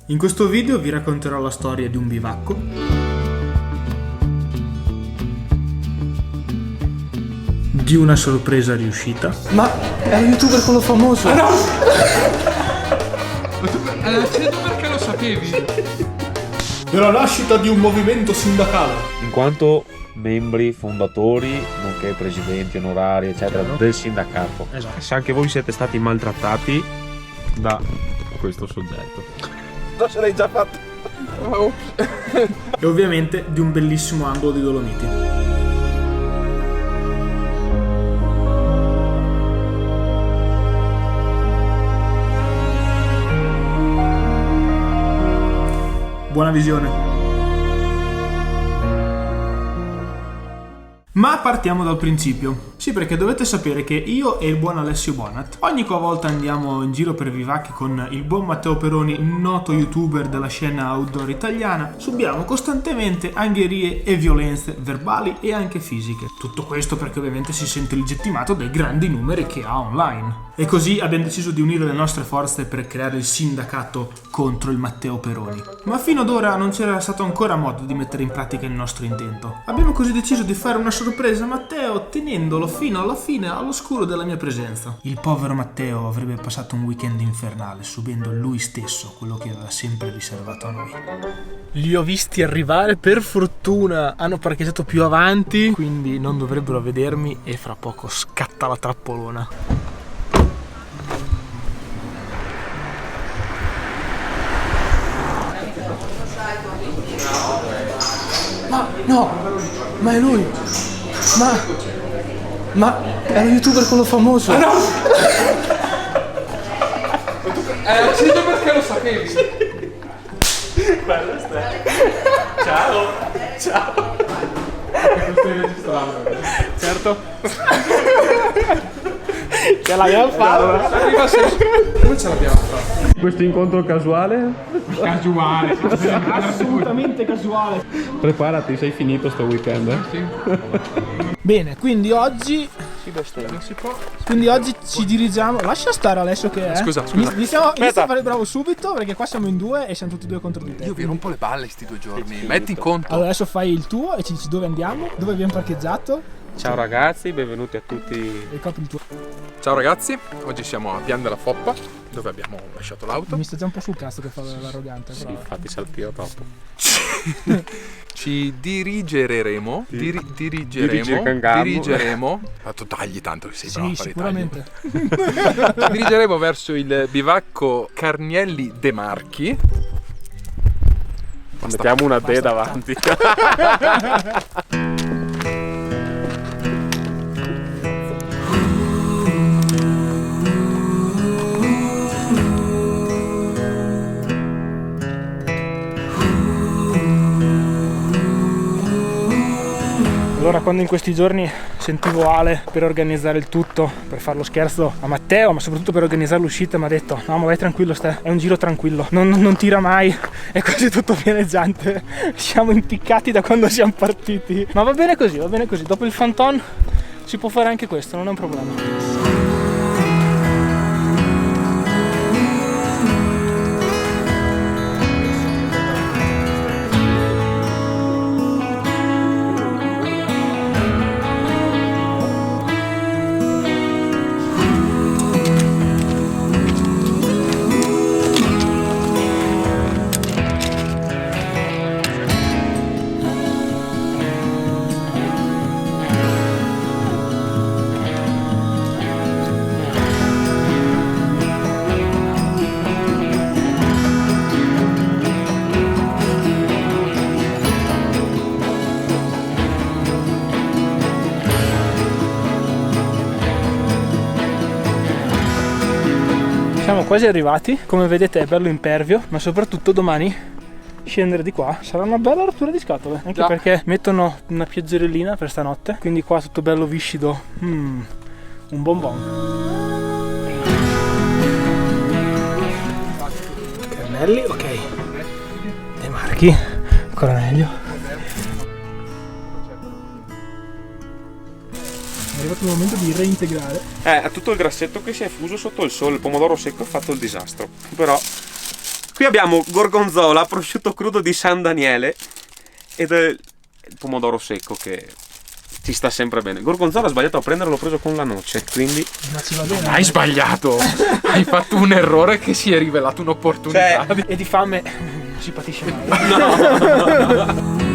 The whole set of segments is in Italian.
In questo video vi racconterò la storia di un bivacco, di una sorpresa riuscita. Ma è un youtuber quello famoso! Ah no! Hai acceso perché lo sapevi? Della nascita di un movimento sindacale. In quanto membri fondatori, nonché presidenti onorari, eccetera, del sindacato. Esatto. Se anche voi siete stati maltrattati da questo soggetto. Non ce l'hai già fatto! E ovviamente di un bellissimo angolo di Dolomiti. Buona visione. Ma partiamo dal principio. Sì, perché dovete sapere che io e il buon Alessio Bonat, ogni qualvolta andiamo in giro per Vivacchi con il buon Matteo Peroni, noto youtuber della scena outdoor italiana, subiamo costantemente angherie e violenze verbali e anche fisiche. Tutto questo perché ovviamente si sente legittimato dai grandi numeri che ha online. E così abbiamo deciso di unire le nostre forze per creare il sindacato contro il Matteo Peroni. Ma fino ad ora non c'era stato ancora modo di mettere in pratica il nostro intento. Abbiamo così deciso di fare una sorpresa a Matteo tenendolo fino alla fine all'oscuro della mia presenza. Il povero Matteo avrebbe passato un weekend infernale subendo lui stesso quello che aveva sempre riservato a noi. Li ho visti arrivare, per fortuna hanno parcheggiato più avanti, quindi non dovrebbero vedermi e fra poco scatta la trappolona. Ma no, ma è lui! Ma è lo youtuber quello famoso! Ah no! Hai acceso perché lo sapevi? Ciao! Ciao! Certo! Ce l'abbiamo fatta! Arriva come ce l'abbiamo fatta? Questo incontro casuale? Casuale, Assolutamente casuale! Preparati, sei finito sto weekend, Bene, quindi oggi non si può. Quindi oggi ci dirigiamo. Lascia stare Alessio che è. Scusa. Inizia a fare bravo subito perché qua siamo in due e siamo tutti e due contro di te. Io vi rompo le balle sti 2 giorni. Metti in conto. Allora adesso fai il tuo e ci dici dove andiamo, dove abbiamo parcheggiato Ciao ragazzi, benvenuti a tutti. e copri il tuo. Ciao ragazzi, oggi siamo a Pian della Foppa, dove abbiamo lasciato l'auto. Mi sta già un po' sul cazzo che fa l'arrogante. Sì, Però. infatti salpiro troppo. Ci dirigeremo. Ah, tu tagli tanto che sei bravo Sì, a fare i sicuramente. tagli. Ci dirigeremo verso il bivacco Carnielli De Marchi. Mettiamo una D davanti. Allora quando in questi giorni sentivo Ale per organizzare il tutto, per fare lo scherzo a Matteo, ma soprattutto per organizzare l'uscita, mi ha detto no ma vai tranquillo Ste, è un giro tranquillo, non tira mai, è quasi tutto pianeggiante, siamo impiccati da quando siamo partiti, ma va bene così, dopo il Fanton si può fare anche questo, non è un problema. Siamo quasi arrivati, come vedete è bello impervio, ma soprattutto domani scendere di qua sarà una bella rottura di scatole, anche perché mettono una pioggerellina per stanotte, quindi qua tutto bello viscido, un bonbon. Carnelli, ok. De Marchi, ancora meglio. È arrivato il momento di reintegrare. È tutto il grassetto che si è fuso sotto il sole, il pomodoro secco ha fatto il disastro. Però Qui abbiamo gorgonzola, prosciutto crudo di San Daniele ed il pomodoro secco che ci sta sempre bene. Gorgonzola ho sbagliato a prenderlo, l'ho preso con la noce, quindi Ma ci va bene. Hai sbagliato. Hai fatto un errore che si è rivelato un'opportunità. E di fame non si patisce mai.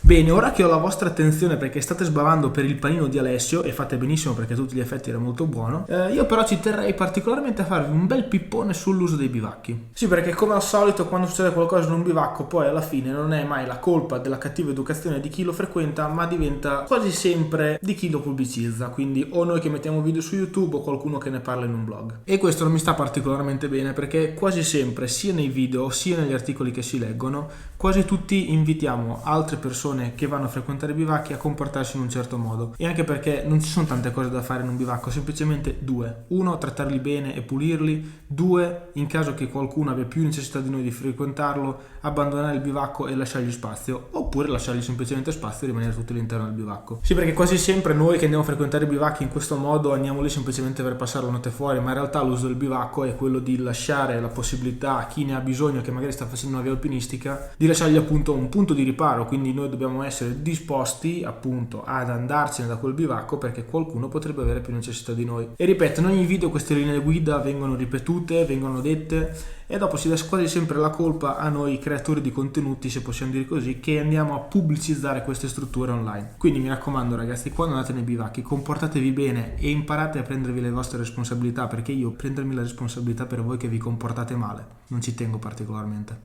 Bene, ora che ho la vostra attenzione perché state sbavando per il panino di Alessio, e fate benissimo perché a tutti gli effetti era molto buono, io però ci terrei particolarmente a farvi un bel pippone sull'uso dei bivacchi. Sì, perché come al solito quando succede qualcosa in un bivacco poi alla fine non è mai la colpa della cattiva educazione di chi lo frequenta, ma diventa quasi sempre di chi lo pubblicizza, quindi o noi che mettiamo video su YouTube o qualcuno che ne parla in un blog. E questo non mi sta particolarmente bene perché quasi sempre, sia nei video sia negli articoli che si leggono, quasi tutti invitiamo altre persone che vanno a frequentare i bivacchi a comportarsi in un certo modo, e anche perché non ci sono tante cose da fare in un bivacco, semplicemente due: uno, trattarli bene e pulirli; due, in caso che qualcuno abbia più necessità di noi di frequentarlo, abbandonare il bivacco e lasciargli spazio, oppure lasciargli semplicemente spazio e rimanere tutti all'interno del bivacco. Sì, perché quasi sempre noi che andiamo a frequentare i bivacchi in questo modo andiamo lì semplicemente per passare la notte fuori, ma in realtà l'uso del bivacco è quello di lasciare la possibilità a chi ne ha bisogno, che magari sta facendo una via alpinistica, di lasciargli appunto un punto di riparo. Quindi noi dobbiamo essere disposti appunto ad andarcene da quel bivacco perché qualcuno potrebbe avere più necessità di noi. E ripeto, in ogni video queste linee guida vengono ripetute, vengono dette, e dopo si dà quasi sempre la colpa a noi creatori di contenuti, se possiamo dire così, che andiamo a pubblicizzare queste strutture online. Quindi mi raccomando ragazzi, quando andate nei bivacchi comportatevi bene e imparate a prendervi le vostre responsabilità, perché io prendermi la responsabilità per voi che vi comportate male non ci tengo particolarmente.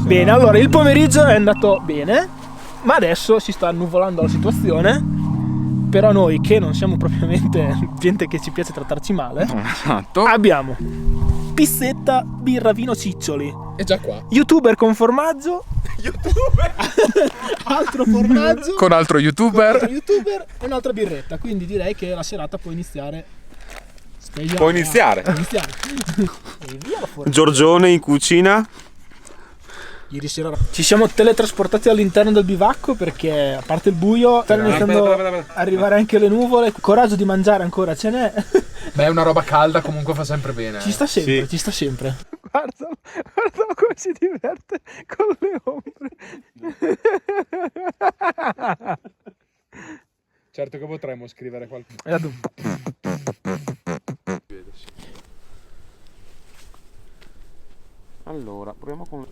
Bene, allora il pomeriggio è andato bene, ma adesso si sta annuvolando la situazione. Però noi, che non siamo propriamente gente che ci piace trattarci male, Esatto. abbiamo Pissetta, birra, vino, ciccioli, È già qua. YouTuber con formaggio, altro formaggio, Con altro youtuber. YouTuber e un'altra birretta. Quindi direi che la serata può iniziare. Speriamo. Può iniziare. Può iniziare. E via la formaggio. Giorgione in cucina. Ieri sera ci siamo teletrasportati all'interno del bivacco perché, a parte il buio, stanno iniziando a arrivare anche le nuvole. Coraggio di mangiare ancora ce n'è. Beh, una roba calda comunque fa sempre bene. Ci sta sempre, Sì. ci sta sempre. Guardalo come si diverte con le ombre. Certo che potremmo scrivere qualcosa. Allora, proviamo con...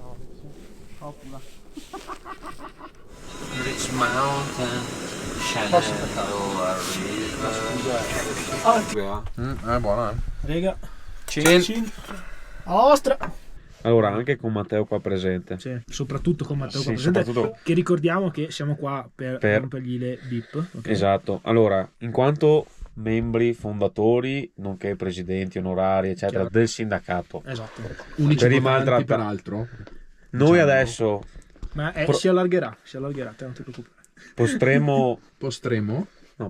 È buona, Rega, Cin. alla vostra. Allora, anche con Matteo qua presente. Sì, soprattutto con Matteo qua Sì, presente, soprattutto- che ricordiamo che siamo qua per rompergli le bip. Ok? Esatto. Allora, in quanto membri fondatori, nonché presidenti onorari, eccetera, Chiaro. del sindacato, Esatto. Unici Per i votanti, maltrattati. peraltro. noi Diciamo. adesso Ma Pro- si allargherà, te non ti preoccupare. potremmo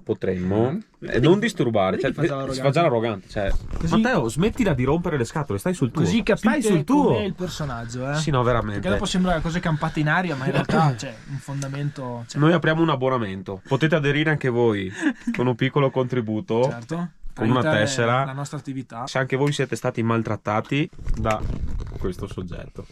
Potremmo. non disturbare, Vedi cioè, che fa già si l'arrogante? fa già l'arrogante, cioè. Così- Matteo, smettila di rompere le scatole, stai sul tuo. Così Stai capite sul tuo. com'è il personaggio, Sì, no, veramente. Perché dopo sembra cose campate in aria, ma in realtà c'è un fondamento. Noi apriamo un abbonamento. Potete aderire anche voi con un piccolo contributo. Certo. Con una Aiutare tessera. la nostra attività. Se anche voi siete stati maltrattati da questo soggetto.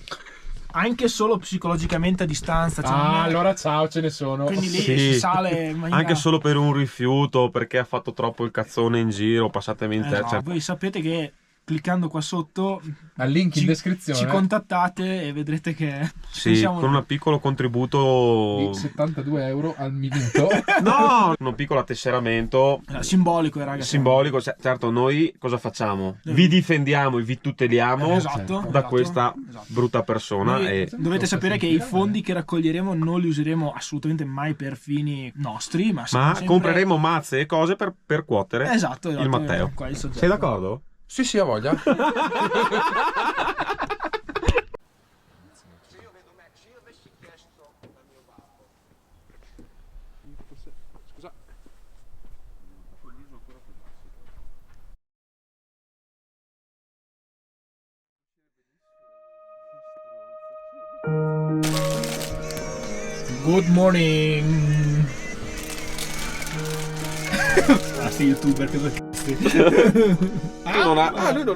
Anche solo psicologicamente a distanza. Cioè non è- Allora ciao, ce ne sono. Quindi lì Sì. si sale in maniera... Anche solo per un rifiuto, perché ha fatto troppo il cazzone in giro, passatemi in te. No, cioè, voi sapete che cliccando qua sotto Al link in ci descrizione. contattate e vedrete che sì, siamo- con un piccolo contributo. Di 72 euro al minuto. No, un piccolo attesseramento simbolico, ragazzi. simbolico. Cioè, certo, noi cosa facciamo? Vi difendiamo e vi tuteliamo Esatto, da esatto, questa esatto. brutta persona. Noi E dovete sapere che i fondi che raccoglieremo non li useremo assolutamente mai per fini nostri, ma, ma sempre- compreremo mazze e cose per percuotere esatto, il Matteo. qua il soggetto. Sei d'accordo? Sì, sì, ha voglia. Good morning. Sti youtuber che lui non ha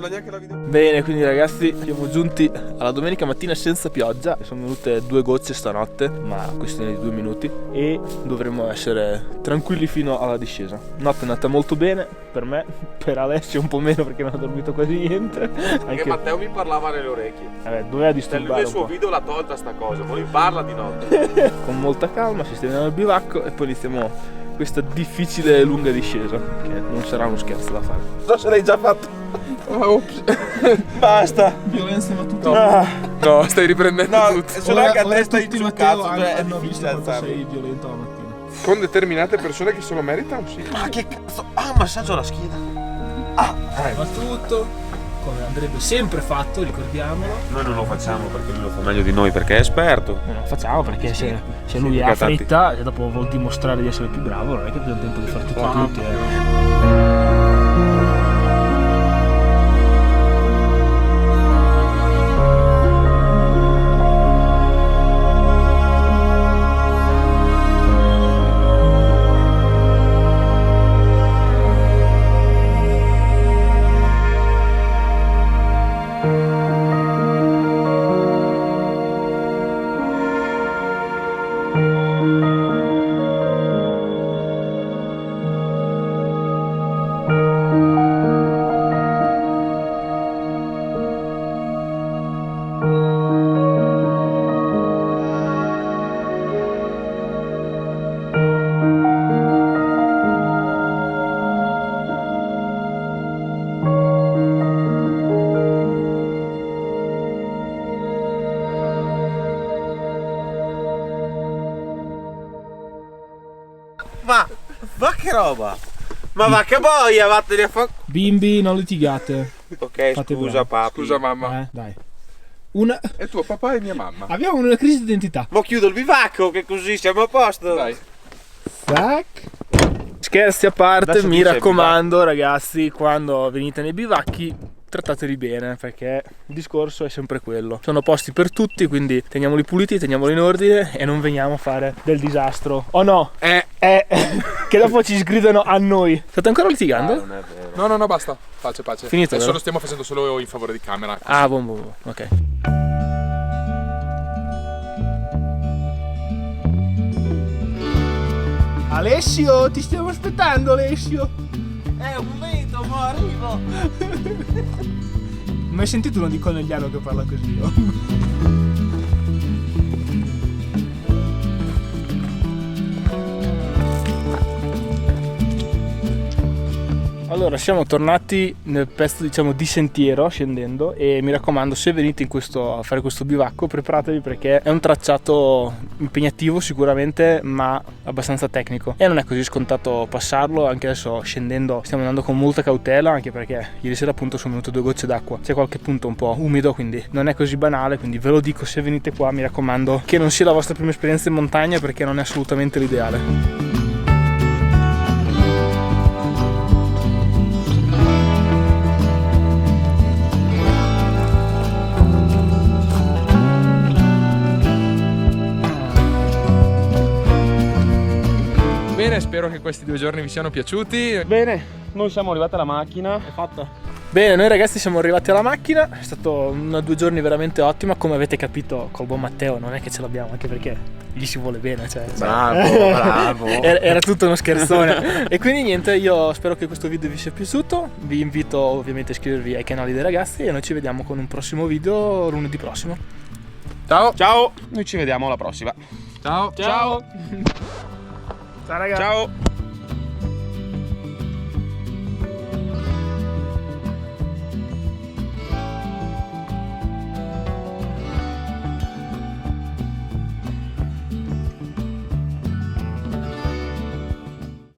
neanche la video. Bene, quindi ragazzi siamo giunti alla domenica mattina senza pioggia. Sono venute 2 gocce stanotte, ma questione di 2 minuti, e dovremmo essere tranquilli fino alla discesa. Notte è andata molto bene per me, per Alessio un po' meno perché non ha dormito quasi niente. Perché Anche Matteo mi parlava nelle orecchie. doveva disturbare Nel un suo po'. video l'ha tolta sta cosa, ma lui parla di notte. Con molta calma sistemiamo il bivacco e poi iniziamo questa difficile e lunga discesa, che non sarà uno scherzo da fare. Non se l'hai già fatto. Ops. Basta. Violenza ma tutti. No, stai riprendendo tutto. sono anche a testa di un cazzo, cioè è hanno difficile visto quanto alzarlo. sei violento la mattina. Con determinate persone che se lo meritano, sì. Ma che cazzo? Ah, massaggio alla schiena. Ma tutto come andrebbe sempre fatto, ricordiamolo. Noi non lo facciamo perché lui lo fa meglio di noi, perché è esperto. Non lo facciamo perché se lui mica ha tanti. fretta e dopo vuol dimostrare di essere più bravo, non è che abbiamo tempo di fare tutto a tutti. Ma che roba? Ma va che boia, vattene a fa... Bimbi, non litigate. Ok, Fate scusa bravo. papi. Scusa mamma. Dai. Una... È tuo papà e mia mamma. Abbiamo una crisi di identità. Ma chiudo il bivacco che così siamo a posto. Dai. Tac. Scherzi a parte, Adesso mi tu sei raccomando ragazzi, quando venite nei bivacchi trattateli bene, perché il discorso è sempre quello. Sono posti per tutti, quindi teniamoli puliti, teniamoli in ordine e non veniamo a fare del disastro. Oh no? Che dopo ci sgridano a noi. State ancora litigando? Non è vero. No, basta. Pace. Finito, Adesso vero? lo stiamo facendo solo in favore di camera. Ah, buon, ok. Alessio, ti stiamo aspettando, Alessio. Un momento, mo arrivo. Mai sentito uno di Conegliano che parla così? Oh? Allora, siamo tornati nel pezzo, diciamo, di sentiero scendendo, e mi raccomando, se venite a fare questo bivacco, preparatevi perché è un tracciato impegnativo sicuramente, ma abbastanza tecnico, e non è così scontato passarlo. Anche adesso scendendo stiamo andando con molta cautela, anche perché ieri sera appunto sono venute 2 gocce d'acqua, c'è qualche punto un po' umido, quindi non è così banale. Quindi ve lo dico, se venite qua mi raccomando che non sia la vostra prima esperienza in montagna, perché non è assolutamente l'ideale. Bene, spero che questi 2 giorni vi siano piaciuti. Bene, Noi siamo arrivati alla macchina. è fatta. Bene, noi ragazzi siamo arrivati alla macchina, è stato 2 giorni veramente ottima. Come avete capito col buon Matteo non è che ce l'abbiamo, anche perché gli si vuole bene, cioè. Bravo. Era tutto uno scherzone. E quindi niente, io spero che questo video vi sia piaciuto. Vi invito ovviamente a iscrivervi ai canali dei ragazzi e noi ci vediamo con un prossimo video lunedì prossimo. Ciao. Ciao. Noi ci vediamo alla prossima. Ciao. Ciao ragazzi. Ciao.